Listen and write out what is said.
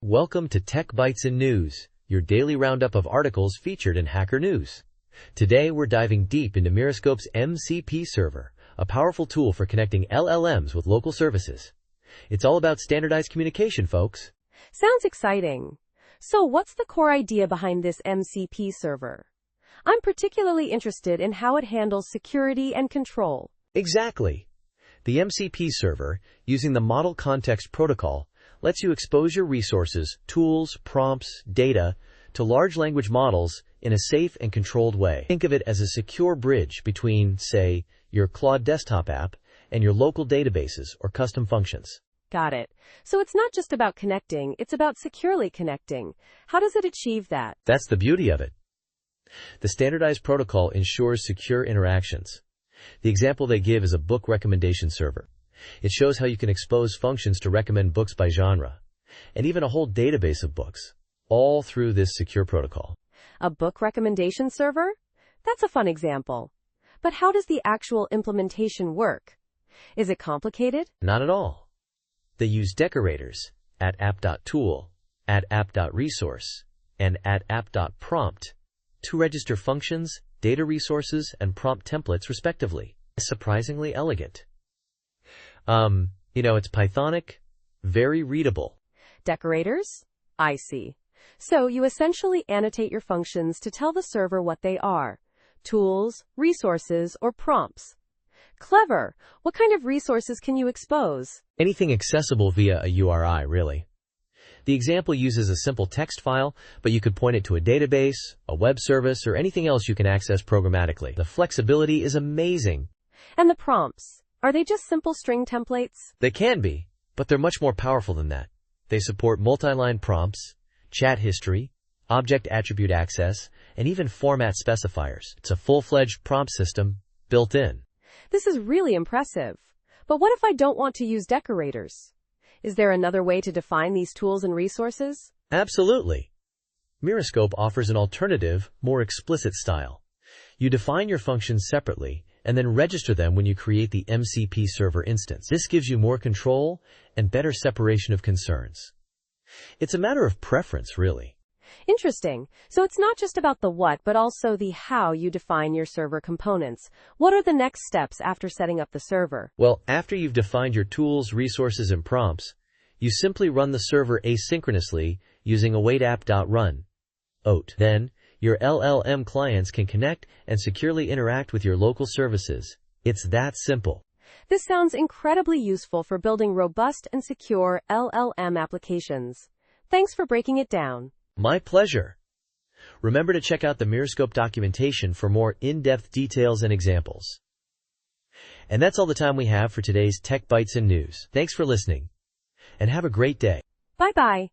Welcome to Tech Bytes and News, your daily roundup of articles featured in Hacker News. Today we're diving deep into Mirascope's MCP server, a powerful tool for connecting LLMs with local services. It's all about standardized communication, folks. Sounds exciting. So what's the core idea behind this MCP server? I'm particularly interested in how it handles security and control. Exactly. The MCP server, using the Model Context Protocol, lets you expose your resources, tools, prompts, data to large language models in a safe and controlled way. Think of it as a secure bridge between, say, your Claude desktop app and your local databases or custom functions. Got it. So it's not just about connecting, it's about securely connecting. How does it achieve that? That's the beauty of it. The standardized protocol ensures secure interactions. The example they give is a book recommendation server. It shows how you can expose functions to recommend books by genre, and even a whole database of books, all through this secure protocol. A book recommendation server? That's a fun example. But how does the actual implementation work? Is it complicated? Not at all. They use decorators at app.tool, at app.resource, and at app.prompt to register functions, data resources, and prompt templates respectively. It's surprisingly elegant. It's Pythonic, very readable. Decorators? I see. So you essentially annotate your functions to tell the server what they are. Tools, resources, or prompts. Clever. What kind of resources can you expose? Anything accessible via a URI, really. The example uses a simple text file, but you could point it to a database, a web service, or anything else you can access programmatically. The flexibility is amazing. And the prompts? Are they just simple string templates? They can be, but they're much more powerful than that. They support multi-line prompts, chat history, object attribute access, and even format specifiers. It's a full-fledged prompt system built in. This is really impressive. But what if I don't want to use decorators? Is there another way to define these tools and resources? Absolutely. Mirascope offers an alternative, more explicit style. You define your functions separately and then register them when you create the MCP server instance. This gives you more control and better separation of concerns. It's a matter of preference, really. Interesting. So it's not just about the what, but also the how you define your server components. What are the next steps after setting up the server? Well, after you've defined your tools, resources, and prompts, you simply run the server asynchronously using awaitapp.run. Then, your LLM clients can connect and securely interact with your local services. It's that simple. This sounds incredibly useful for building robust and secure LLM applications. Thanks for breaking it down. My pleasure. Remember to check out the Mirascope documentation for more in-depth details and examples. And that's all the time we have for today's Tech Bytes and News. Thanks for listening, and have a great day. Bye-bye.